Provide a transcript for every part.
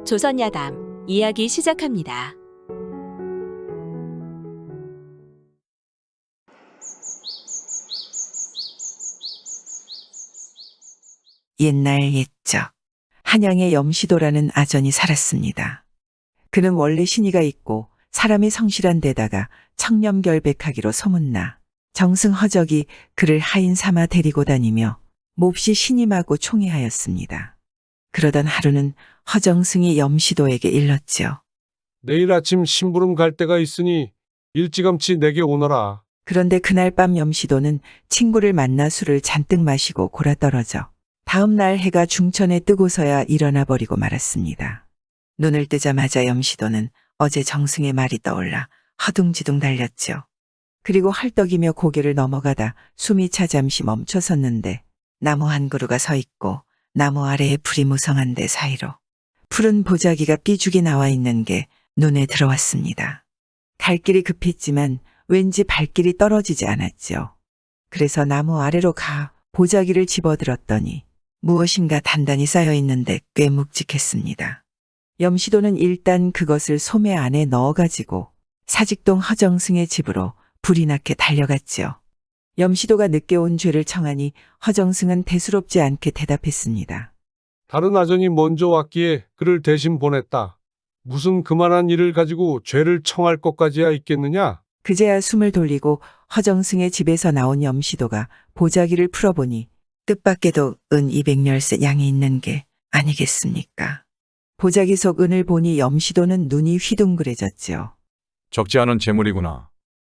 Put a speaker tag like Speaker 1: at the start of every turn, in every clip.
Speaker 1: 조선야담 이야기 시작합니다.
Speaker 2: 옛날 옛적 한양에 염시도라는 아전이 살았습니다. 그는 원래 신의가 있고 사람이 성실한 데다가 청렴결백하기로 소문나 정승허적이 그를 하인 삼아 데리고 다니며 몹시 신임하고 총애하였습니다. 그러던 하루는 허정승이 염시도에게 일렀지요.
Speaker 3: 내일 아침 심부름 갈 데가 있으니 일찌감치 내게 오너라.
Speaker 2: 그런데 그날 밤 염시도는 친구를 만나 술을 잔뜩 마시고 골아떨어져 다음 날 해가 중천에 뜨고서야 일어나 버리고 말았습니다. 눈을 뜨자마자 염시도는 어제 정승의 말이 떠올라 허둥지둥 달렸죠. 그리고 헐떡이며 고개를 넘어가다 숨이 차 잠시 멈춰섰는데 나무 한 그루가 서 있고 나무 아래에 불이 무성한 데 사이로 푸른 보자기가 삐죽이 나와 있는 게 눈에 들어왔습니다. 갈 길이 급했지만 왠지 발길이 떨어지지 않았죠. 그래서 나무 아래로 가 보자기를 집어들었더니 무엇인가 단단히 쌓여 있는데 꽤 묵직했습니다. 염시도는 일단 그것을 소매 안에 넣어가지고 사직동 허정승의 집으로 불이 나게 달려갔지요. 염시도가 늦게 온 죄를 청하니 허정승은 대수롭지 않게 대답했습니다.
Speaker 3: 다른 아전이 먼저 왔기에 그를 대신 보냈다. 무슨 그만한 일을 가지고 죄를 청할 것까지야 있겠느냐?
Speaker 2: 그제야 숨을 돌리고 허정승의 집에서 나온 염시도가 보자기를 풀어보니 뜻밖에도 은 200열새 양이 있는 게 아니겠습니까? 보자기 속 은을 보니 염시도는 눈이 휘둥그레졌지요.
Speaker 4: 적지 않은 재물이구나.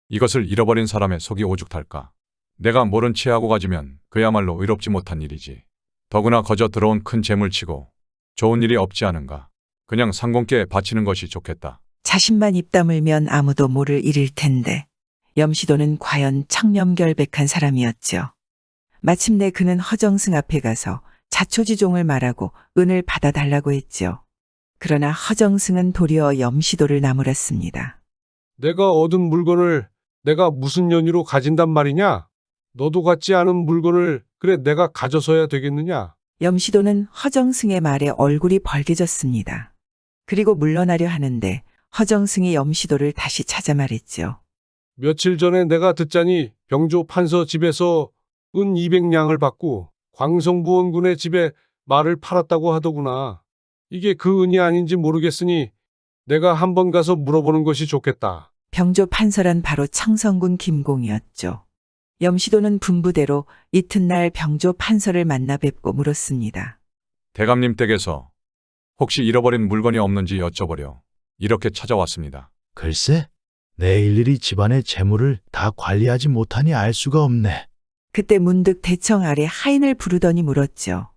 Speaker 4: 이것을 잃어버린 사람의 속이 오죽할까. 내가 모른 채 하고 가지면 그야말로 의롭지 못한 일이지. 더구나 거저 들어온 큰 재물치고 좋은 일이 없지 않은가. 그냥 상공께 바치는 것이 좋겠다.
Speaker 2: 자신만 입 다물면 아무도 모를 일일 텐데 염시도는 과연 청렴결백한 사람이었죠. 마침내 그는 허정승 앞에 가서 자초지종을 말하고 은을 받아달라고 했죠. 그러나 허정승은 도리어 염시도를 나무랐습니다.
Speaker 3: 내가 얻은 물건을 내가 무슨 연유로 가진단 말이냐? 너도 갖지 않은 물건을 그래 내가 가져서야 되겠느냐?
Speaker 2: 염시도는 허정승의 말에 얼굴이 벌개졌습니다. 그리고 물러나려 하는데 허정승이 염시도를 다시 찾아 말했죠.
Speaker 3: 며칠 전에 내가 듣자니 병조 판서 집에서 은 200냥을 받고 광성부원군의 집에 말을 팔았다고 하더구나. 이게 그 은이 아닌지 모르겠으니 내가 한번 가서 물어보는 것이 좋겠다.
Speaker 2: 병조 판서란 바로 청성군 김공이었죠. 염시도는 분부대로 이튿날 병조 판서를 만나 뵙고 물었습니다.
Speaker 4: 대감님 댁에서 혹시 잃어버린 물건이 없는지 여쭤보려 이렇게 찾아왔습니다.
Speaker 5: 글쎄, 내 일일이 집안의 재물을 다 관리하지 못하니 알 수가 없네.
Speaker 2: 그때 문득 대청 아래 하인을 부르더니 물었죠.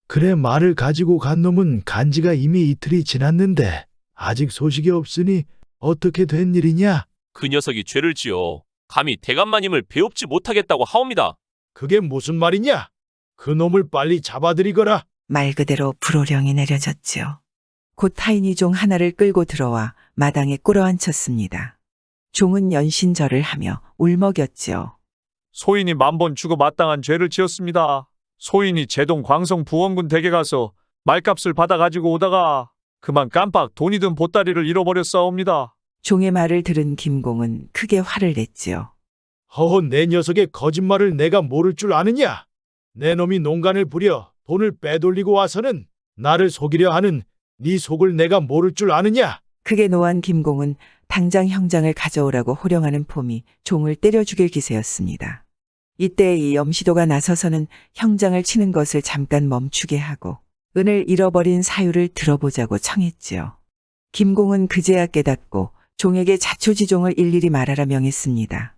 Speaker 5: 그래, 말을 가지고 간 놈은 간지가 이미 이틀이 지났는데 아직 소식이 없으니 어떻게 된 일이냐?
Speaker 6: 그 녀석이 죄를 지어 감히 대감마님을 배웁지 못하겠다고 하옵니다.
Speaker 5: 그게 무슨 말이냐? 그 놈을 빨리 잡아들이거라.
Speaker 2: 말 그대로 불호령이 내려졌지요. 곧 하인이 종 하나를 끌고 들어와 마당에 꿇어앉혔습니다. 종은 연신절을 하며 울먹였지요.
Speaker 7: 소인이 만번 주고 마땅한 죄를 지었습니다. 소인이 제동 광성 부원군 댁에 가서 말값을 받아가지고 오다가 그만 깜빡 돈이 든 보따리를 잃어버렸사옵니다.
Speaker 2: 종의 말을 들은 김공은 크게 화를 냈지요.
Speaker 5: 허허, 내 녀석의 거짓말을 내가 모를 줄 아느냐? 내 놈이 농간을 부려 돈을 빼돌리고 와서는 나를 속이려 하는 네 속을 내가 모를 줄 아느냐?
Speaker 2: 크게 노한 김공은 당장 형장을 가져오라고 호령하는 폼이 종을 때려 죽일 기세였습니다. 이때 이 염시도가 나서서는 형장을 치는 것을 잠깐 멈추게 하고 은을 잃어버린 사유를 들어보자고 청했지요. 김공은 그제야 깨닫고 종에게 자초지종을 일일이 말하라 명했습니다.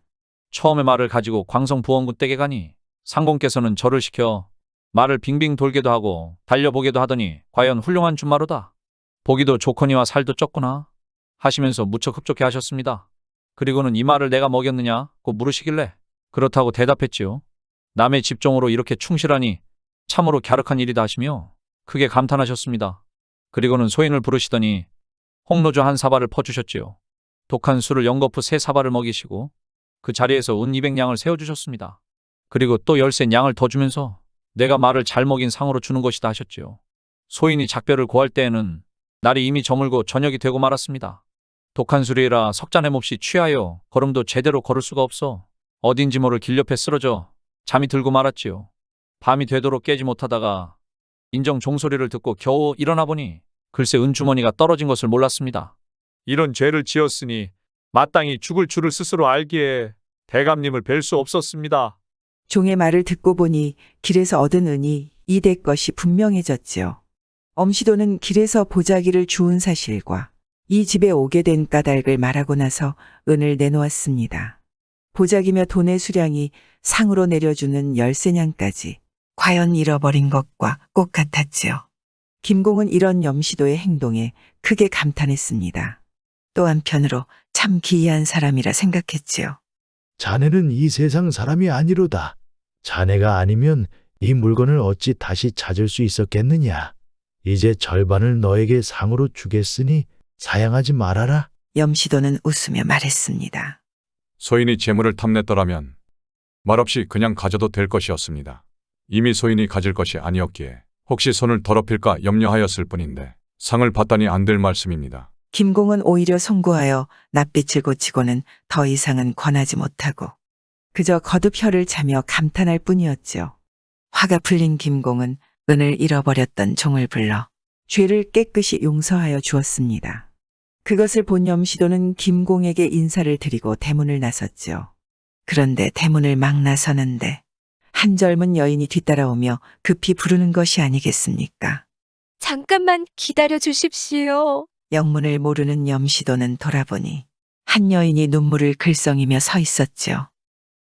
Speaker 7: 처음에 말을 가지고 광성 부원군 댁에 가니 상공께서는 절을 시켜 말을 빙빙 돌게도 하고 달려보게도 하더니 과연 훌륭한 준마로다. 보기도 좋거니와 살도 쪘구나 하시면서 무척 흡족해 하셨습니다. 그리고는 이 말을 내가 먹였느냐고 물으시길래 그렇다고 대답했지요. 남의 집종으로 이렇게 충실하니 참으로 갸륵한 일이다 하시며 크게 감탄하셨습니다. 그리고는 소인을 부르시더니 홍로주 한 사발을 퍼주셨지요. 독한 술을 연거푸 세 사발을 먹이시고 그 자리에서 은 200냥을 세워주셨습니다. 그리고 또 13냥을 더 주면서 내가 말을 잘 먹인 상으로 주는 것이다 하셨지요. 소인이 작별을 고할 때에는 날이 이미 저물고 저녁이 되고 말았습니다. 독한 술이라 석잔에 몹시 취하여 걸음도 제대로 걸을 수가 없어 어딘지 모를 길 옆에 쓰러져 잠이 들고 말았지요. 밤이 되도록 깨지 못하다가 인정 종소리를 듣고 겨우 일어나 보니 글쎄 은주머니가 떨어진 것을 몰랐습니다.
Speaker 1: 이런 죄를 지었으니 마땅히 죽을 줄을 스스로 알기에 대감님을 뵐 수 없었습니다.
Speaker 2: 종의 말을 듣고 보니 길에서 얻은 은이 이대 것이 분명해졌지요. 엄시도는 길에서 보자기를 주운 사실과 이 집에 오게 된 까닭을 말하고 나서 은을 내놓았습니다. 보자기며 돈의 수량이 상으로 내려주는 열세냥까지 과연 잃어버린 것과 꼭 같았지요. 김공은 이런 염시도의 행동에 크게 감탄했습니다. 또 한편으로 참 기이한 사람이라 생각했지요.
Speaker 5: 자네는 이 세상 사람이 아니로다. 자네가 아니면 이 물건을 어찌 다시 찾을 수 있었겠느냐. 이제 절반을 너에게 상으로 주겠으니 사양하지 말아라.
Speaker 2: 염시도는 웃으며 말했습니다.
Speaker 4: 소인이 재물을 탐냈더라면 말없이 그냥 가져도 될 것이었습니다. 이미 소인이 가질 것이 아니었기에 혹시 손을 더럽힐까 염려하였을 뿐인데 상을 받다니 안 될 말씀입니다.
Speaker 2: 김공은 오히려 송구하여 낯빛을 고치고는 더 이상은 권하지 못하고 그저 거듭 혀를 차며 감탄할 뿐이었지요. 화가 풀린 김공은 은을 잃어버렸던 종을 불러 죄를 깨끗이 용서하여 주었습니다. 그것을 본 염시도는 김공에게 인사를 드리고 대문을 나섰지요. 그런데 대문을 막 나서는데 한 젊은 여인이 뒤따라오며 급히 부르는 것이 아니겠습니까?
Speaker 8: 잠깐만 기다려 주십시오.
Speaker 2: 영문을 모르는 염시도는 돌아보니 한 여인이 눈물을 글썽이며 서 있었지요.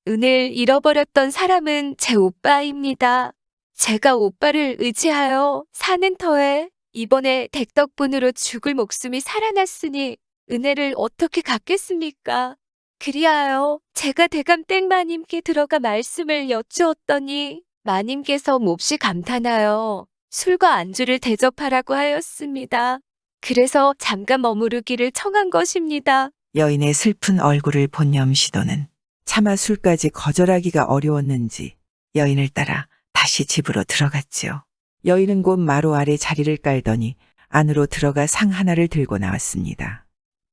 Speaker 8: 은을 잃어버렸던 사람은 제 오빠입니다. 제가 오빠를 의지하여 사는 터에 이번에 댁 덕분으로 죽을 목숨이 살아났으니 은혜를 어떻게 갚겠습니까? 그리하여 제가 대감 땡마님께 들어가 말씀을 여쭈었더니 마님께서 몹시 감탄하여 술과 안주를 대접하라고 하였습니다. 그래서 잠깐 머무르기를 청한 것입니다.
Speaker 2: 여인의 슬픈 얼굴을 본 염시도는 차마 술까지 거절하기가 어려웠는지 여인을 따라 다시 집으로 들어갔지요. 여인은 곧 마루 아래 자리를 깔더니 안으로 들어가 상 하나를 들고 나왔습니다.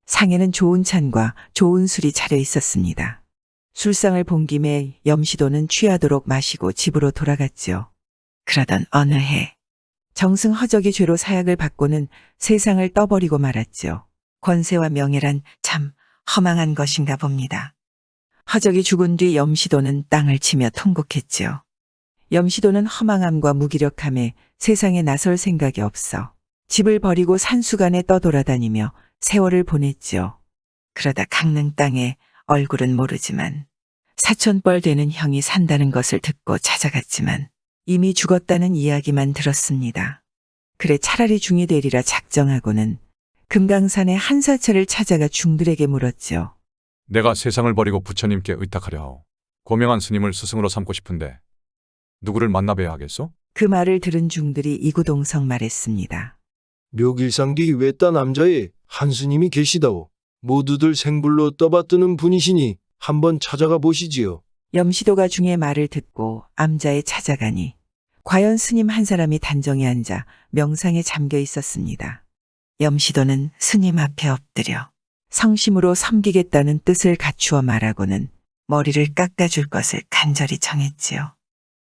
Speaker 2: 상에는 좋은 찬과 좋은 술이 차려 있었습니다. 술상을 본 김에 염시도는 취하도록 마시고 집으로 돌아갔지요. 그러던 어느 해 정승 허적의 죄로 사약을 받고는 세상을 떠버리고 말았지요. 권세와 명예란 참 허망한 것인가 봅니다. 허적이 죽은 뒤 염시도는 땅을 치며 통곡했지요. 염시도는 허망함과 무기력함에 세상에 나설 생각이 없어 집을 버리고 산수간에 떠돌아다니며 세월을 보냈지요. 그러다 강릉 땅에 얼굴은 모르지만 사촌뻘 되는 형이 산다는 것을 듣고 찾아갔지만 이미 죽었다는 이야기만 들었습니다. 그래 차라리 중이 되리라 작정하고는 금강산의 한사처를 찾아가 중들에게 물었지요.
Speaker 4: 내가 세상을 버리고 부처님께 의탁하려 하오. 고명한 스님을 스승으로 삼고 싶은데 누구를 만나뵈야 하겠소?
Speaker 2: 그 말을 들은 중들이 이구동성 말했습니다.
Speaker 9: 묘길상뒤 외따 남자에 한 스님이 계시다오. 모두들 생불로 떠받드는 분이시니 한번 찾아가 보시지요.
Speaker 2: 염시도가 중의 말을 듣고 암자에 찾아가니 과연 스님 한 사람이 단정에 앉아 명상에 잠겨 있었습니다. 염시도는 스님 앞에 엎드려 성심으로 섬기겠다는 뜻을 갖추어 말하고는 머리를 깎아줄 것을 간절히 청했지요.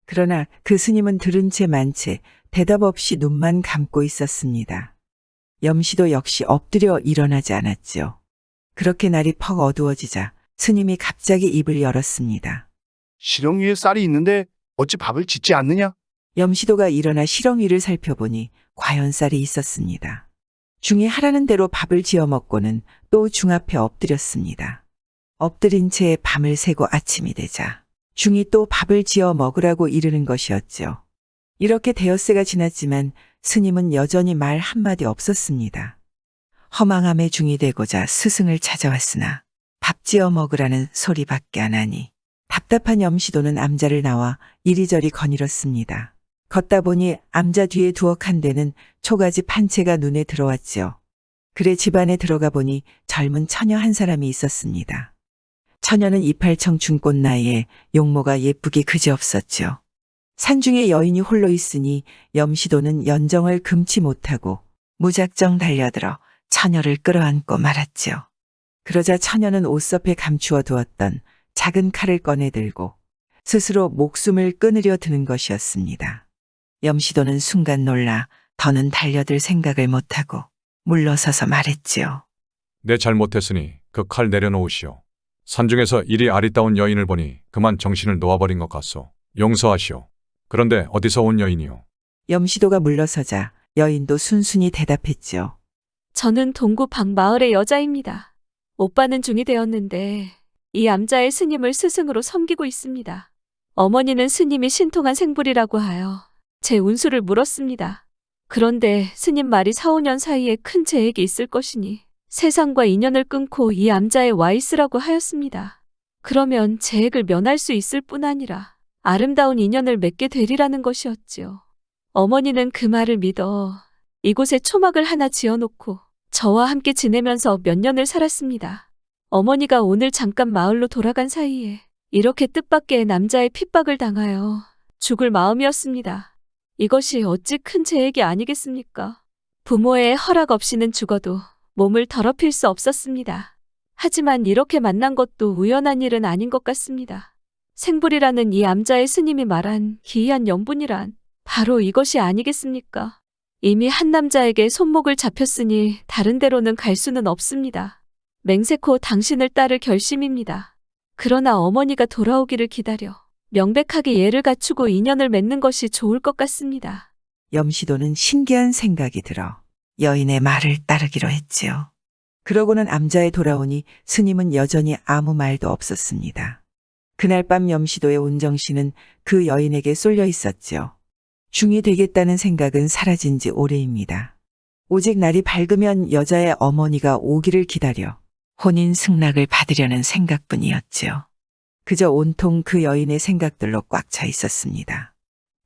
Speaker 2: 그러나 그 스님은 들은 채 만 채 대답 없이 눈만 감고 있었습니다. 염시도 역시 엎드려 일어나지 않았지요. 그렇게 날이 퍽 어두워지자 스님이 갑자기 입을 열었습니다.
Speaker 10: 시렁 위에 쌀이 있는데 어찌 밥을 짓지 않느냐?
Speaker 2: 염시도가 일어나 시렁 위를 살펴보니 과연 쌀이 있었습니다. 중이 하라는 대로 밥을 지어 먹고는 또 중 앞에 엎드렸습니다. 엎드린 채 밤을 새고 아침이 되자 중이 또 밥을 지어 먹으라고 이르는 것이었죠. 이렇게 대여새가 지났지만 스님은 여전히 말 한마디 없었습니다. 허망함에 중이 되고자 스승을 찾아왔으나 밥 지어 먹으라는 소리밖에 안 하니 답답한 염시도는 암자를 나와 이리저리 거닐었습니다. 걷다 보니 암자 뒤에 두억한 데는 초가지 판채가 눈에 들어왔지요. 그래 집안에 들어가 보니 젊은 처녀 한 사람이 있었습니다. 처녀는 이팔청춘 꽃 나이에 용모가 예쁘기 그지없었죠. 산중에 여인이 홀로 있으니 염시도는 연정을 금치 못하고 무작정 달려들어 처녀를 끌어안고 말았지요. 그러자 처녀는 옷섭에 감추어 두었던 작은 칼을 꺼내 들고 스스로 목숨을 끊으려 드는 것이었습니다. 염시도는 순간 놀라 더는 달려들 생각을 못하고 물러서서 말했지요.
Speaker 4: 내 잘못했으니 그 칼 내려놓으시오. 산중에서 이리 아리따운 여인을 보니 그만 정신을 놓아버린 것 같소. 용서하시오. 그런데 어디서 온 여인이오?
Speaker 2: 염시도가 물러서자 여인도 순순히 대답했지요.
Speaker 8: 저는 동구 방마을의 여자입니다. 오빠는 중이 되었는데 이 암자의 스님을 스승으로 섬기고 있습니다. 어머니는 스님이 신통한 생불이라고 하여 제 운수를 물었습니다. 그런데 스님 말이 4, 5년 사이에 큰 재액이 있을 것이니 세상과 인연을 끊고 이 암자에 와 있으라고 하였습니다. 그러면 재액을 면할 수 있을 뿐 아니라 아름다운 인연을 맺게 되리라는 것이었지요. 어머니는 그 말을 믿어 이곳에 초막을 하나 지어놓고 저와 함께 지내면서 몇 년을 살았습니다. 어머니가 오늘 잠깐 마을로 돌아간 사이에 이렇게 뜻밖의 남자의 핍박을 당하여 죽을 마음이었습니다. 이것이 어찌 큰 재액이 아니겠습니까? 부모의 허락 없이는 죽어도 몸을 더럽힐 수 없었습니다. 하지만 이렇게 만난 것도 우연한 일은 아닌 것 같습니다. 생불이라는 이 암자의 스님이 말한 기이한 연분이란 바로 이것이 아니겠습니까? 이미 한 남자에게 손목을 잡혔으니 다른 데로는 갈 수는 없습니다. 맹세코 당신을 따를 결심입니다. 그러나 어머니가 돌아오기를 기다려 명백하게 예를 갖추고 인연을 맺는 것이 좋을 것 같습니다.
Speaker 2: 염시도는 신기한 생각이 들어 여인의 말을 따르기로 했지요. 그러고는 암자에 돌아오니 스님은 여전히 아무 말도 없었습니다. 그날 밤 염시도의 온정씨는 그 여인에게 쏠려 있었지요. 중이 되겠다는 생각은 사라진 지 오래입니다. 오직 날이 밝으면 여자의 어머니가 오기를 기다려 혼인 승낙을 받으려는 생각뿐이었지요. 그저 온통 그 여인의 생각들로 꽉 차 있었습니다.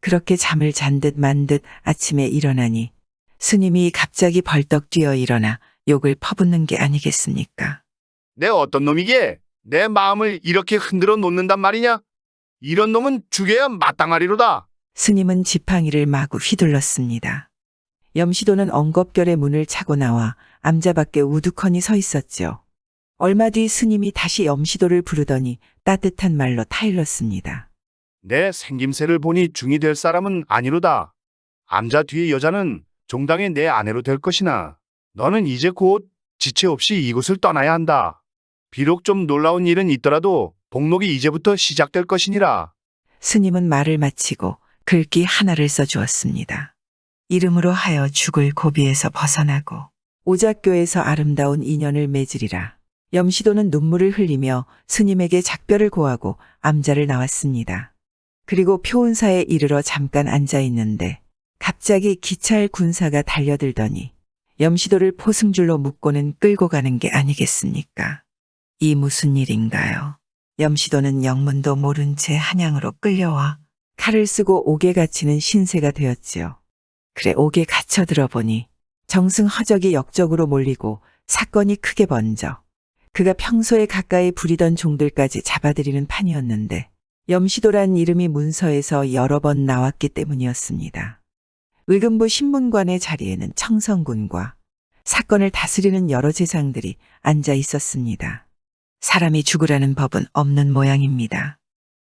Speaker 2: 그렇게 잠을 잔 듯 만 듯 아침에 일어나니 스님이 갑자기 벌떡 뛰어 일어나 욕을 퍼붓는 게 아니겠습니까?
Speaker 10: 내 어떤 놈이게 내 마음을 이렇게 흔들어 놓는단 말이냐? 이런 놈은 죽여야 마땅하리로다.
Speaker 2: 스님은 지팡이를 마구 휘둘렀습니다. 염시도는 엉겁결에 문을 차고 나와 암자 밖에 우두커니 서 있었지요. 얼마 뒤 스님이 다시 염시도를 부르더니 따뜻한 말로 타일렀습니다.
Speaker 10: 내 생김새를 보니 중이 될 사람은 아니로다. 암자 뒤의 여자는 종당의 내 아내로 될 것이나 너는 이제 곧 지체 없이 이곳을 떠나야 한다. 비록 좀 놀라운 일은 있더라도 복록이 이제부터 시작될 것이니라.
Speaker 2: 스님은 말을 마치고 글귀 하나를 써주었습니다. 이름으로 하여 죽을 고비에서 벗어나고 오작교에서 아름다운 인연을 맺으리라. 염시도는 눈물을 흘리며 스님에게 작별을 고하고 암자를 나왔습니다. 그리고 표운사에 이르러 잠깐 앉아 있는데 갑자기 기차의 군사가 달려들더니 염시도를 포승줄로 묶고는 끌고 가는 게 아니겠습니까? 이 무슨 일인가요? 염시도는 영문도 모른 채 한양으로 끌려와 칼을 쓰고 옥에 갇히는 신세가 되었지요. 그래 옥에 갇혀 들어보니 정승허적이 역적으로 몰리고 사건이 크게 번져 그가 평소에 가까이 부리던 종들까지 잡아들이는 판이었는데 염시도란 이름이 문서에서 여러 번 나왔기 때문이었습니다. 의금부 신문관의 자리에는 청성군과 사건을 다스리는 여러 제장들이 앉아 있었습니다. 사람이 죽으라는 법은 없는 모양입니다.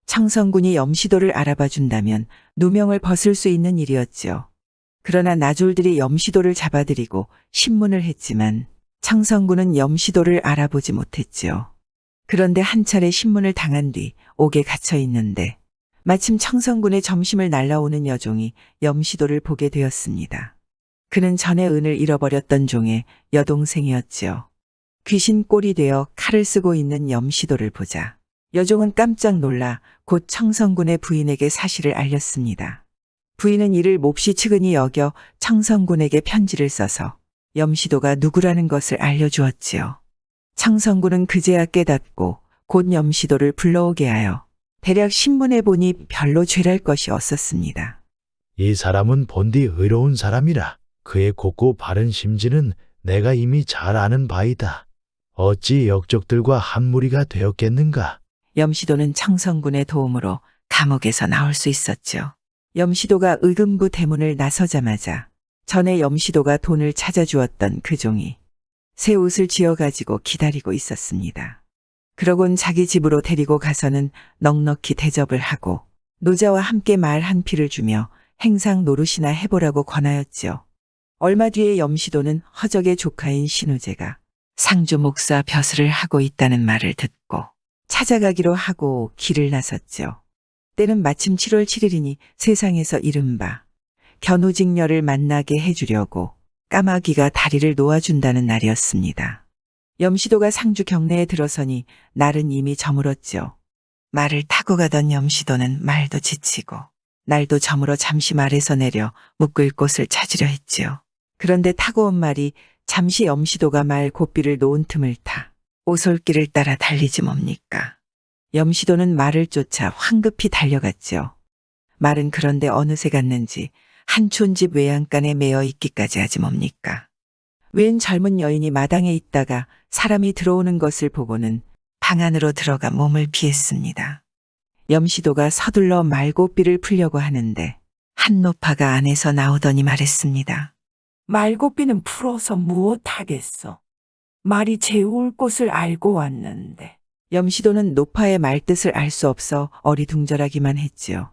Speaker 2: 청성군이 염시도를 알아봐 준다면 누명을 벗을 수 있는 일이었지요. 그러나 나졸들이 염시도를 잡아들이고 신문을 했지만 청성군은 염시도를 알아보지 못했지요. 그런데 한 차례 신문을 당한 뒤 옥에 갇혀 있는데 마침 청성군의 점심을 날라오는 여종이 염시도를 보게 되었습니다. 그는 전에 은을 잃어버렸던 종의 여동생이었지요. 귀신 꼴이 되어 칼을 쓰고 있는 염시도를 보자 여종은 깜짝 놀라 곧 청성군의 부인에게 사실을 알렸습니다. 부인은 이를 몹시 측은히 여겨 청성군에게 편지를 써서 염시도가 누구라는 것을 알려주었지요. 청성군은 그제야 깨닫고 곧 염시도를 불러오게 하여 대략 신문에 보니 별로 죄랄 것이 없었습니다.
Speaker 5: 이 사람은 본디 의로운 사람이라. 그의 곱고 바른 심지는 내가 이미 잘 아는 바이다. 어찌 역적들과 한 무리가 되었겠는가?
Speaker 2: 염시도는 청성군의 도움으로 감옥에서 나올 수 있었죠. 염시도가 의금부 대문을 나서자마자 전에 염시도가 돈을 찾아주었던 그 종이 새 옷을 지어가지고 기다리고 있었습니다. 그러곤 자기 집으로 데리고 가서는 넉넉히 대접을 하고 노자와 함께 말 한 피를 주며 행상 노릇이나 해보라고 권하였지요. 얼마 뒤에 염시도는 허적의 조카인 신우재가 상주 목사 벼슬을 하고 있다는 말을 듣고 찾아가기로 하고 길을 나섰죠. 때는 마침 7월 7일이니 세상에서 이른바 견우직녀를 만나게 해주려고 까마귀가 다리를 놓아준다는 날이었습니다. 염시도가 상주 경내에 들어서니 날은 이미 저물었죠. 말을 타고 가던 염시도는 말도 지치고 날도 저물어 잠시 말에서 내려 묶을 곳을 찾으려 했지요. 그런데 타고 온 말이 잠시 염시도가 말 고삐를 놓은 틈을 타 오솔길을 따라 달리지 뭡니까. 염시도는 말을 쫓아 황급히 달려갔죠. 말은 그런데 어느새 갔는지 한 촌집 외양간에 매어 있기까지 하지 뭡니까. 웬 젊은 여인이 마당에 있다가 사람이 들어오는 것을 보고는 방 안으로 들어가 몸을 피했습니다. 염시도가 서둘러 말고삐를 풀려고 하는데 한 노파가 안에서 나오더니 말했습니다.
Speaker 11: 말고삐는 풀어서 무엇하겠어. 말이 재울 곳을 알고 왔는데.
Speaker 2: 염시도는 노파의 말뜻을 알 수 없어 어리둥절하기만 했지요.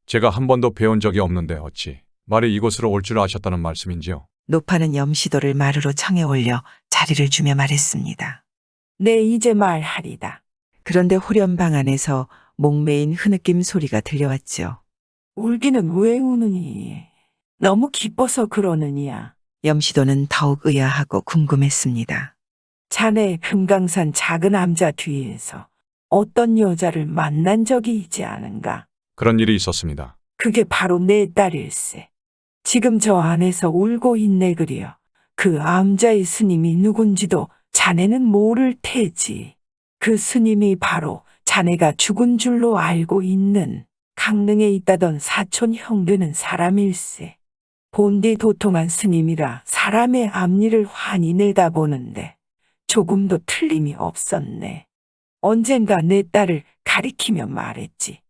Speaker 4: 제가 한 번도 배운 적이 없는데 어찌 말이 이곳으로 올 줄 아셨다는 말씀인지요?
Speaker 2: 노파는 염시도를 말으로 청에 올려 자리를 주며 말했습니다.
Speaker 11: 내 이제 말하리다.
Speaker 2: 그런데 후련방 안에서 목매인 흐느낌 소리가 들려왔지요.
Speaker 11: 울기는 왜 우느니? 너무 기뻐서 그러느냐?
Speaker 2: 염시도는 더욱 의아하고 궁금했습니다.
Speaker 11: 자네 금강산 작은 암자 뒤에서 어떤 여자를 만난 적이 있지 않은가?
Speaker 4: 그런 일이 있었습니다.
Speaker 11: 그게 바로 내 딸일세. 지금 저 안에서 울고 있네 그려. 그 암자의 스님이 누군지도 자네는 모를 테지. 그 스님이 바로 자네가 죽은 줄로 알고 있는 강릉에 있다던 사촌 형 되는 사람일세. 본디 도통한 스님이라 사람의 앞니를 환히 내다보는데 조금도 틀림이 없었네. 언젠가 내 딸을 가리키며 말했지.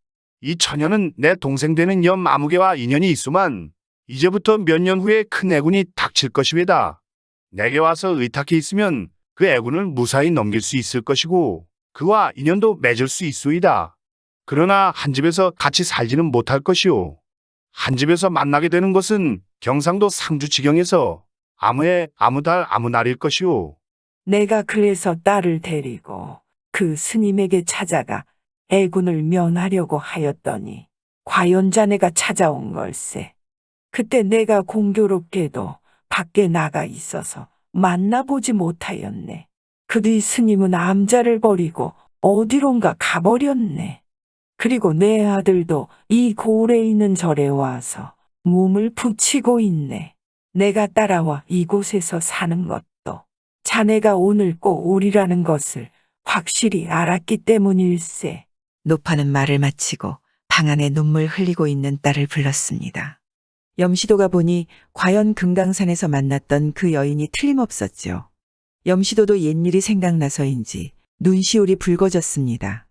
Speaker 10: 이 처녀는 내 동생 되는 염 아무개와 인연이 있으만 이제부터 몇 년 후에 큰 애군이 닥칠 것이외다. 내게 와서 의탁해 있으면 그 애군을 무사히 넘길 수 있을 것이고 그와 인연도 맺을 수 있소이다. 그러나 한 집에서 같이 살지는 못할 것이오. 한 집에서 만나게 되는 것은 경상도 상주지경에서 아무해 아무달 아무날일 것이오.
Speaker 11: 내가 그래서 딸을 데리고 그 스님에게 찾아가 애군을 면하려고 하였더니 과연 자네가 찾아온 걸세. 그때 내가 공교롭게도 밖에 나가 있어서 만나보지 못하였네. 그 뒤 스님은 암자를 버리고 어디론가 가버렸네. 그리고 내 아들도 이 고을에 있는 절에 와서 몸을 붙이고 있네. 내가 따라와 이곳에서 사는 것도 자네가 오늘 꼭 오리라는 것을 확실히 알았기 때문일세.
Speaker 2: 노파는 말을 마치고 방 안에 눈물 흘리고 있는 딸을 불렀습니다. 염시도가 보니 과연 금강산에서 만났던 그 여인이 틀림없었죠. 염시도도 옛일이 생각나서인지 눈시울이 붉어졌습니다.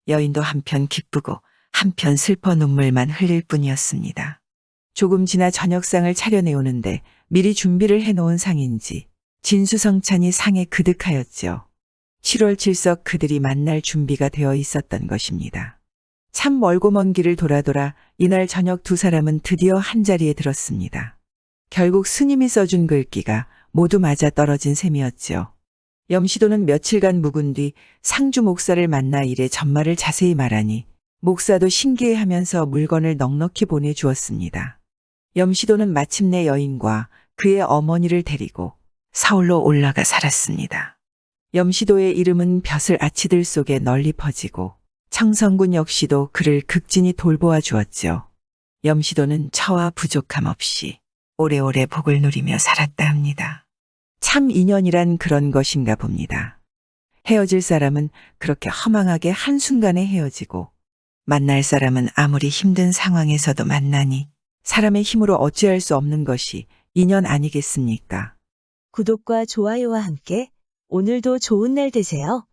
Speaker 2: 여인도 한편 기쁘고 한편 슬퍼 눈물만 흘릴 뿐이었습니다. 조금 지나 저녁상을 차려내오는데 미리 준비를 해놓은 상인지 진수성찬이 상에 그득하였죠. 7월 7석 그들이 만날 준비가 되어 있었던 것입니다. 참 멀고 먼 길을 돌아 이날 저녁 두 사람은 드디어 한자리에 들었습니다. 결국 스님이 써준 글귀가 모두 맞아 떨어진 셈이었죠. 염시도는 며칠간 묵은 뒤 상주 목사를 만나 일의 전말을 자세히 말하니 목사도 신기해하면서 물건을 넉넉히 보내주었습니다. 염시도는 마침내 여인과 그의 어머니를 데리고 서울로 올라가 살았습니다. 염시도의 이름은 벼슬 아치들 속에 널리 퍼지고 청성군 역시도 그를 극진히 돌보아 주었죠. 염시도는 처와 부족함 없이 오래오래 복을 누리며 살았다 합니다. 참 인연이란 그런 것인가 봅니다. 헤어질 사람은 그렇게 허망하게 한순간에 헤어지고 만날 사람은 아무리 힘든 상황에서도 만나니 사람의 힘으로 어찌할 수 없는 것이 인연 아니겠습니까?
Speaker 12: 구독과 좋아요와 함께 오늘도 좋은 날 되세요.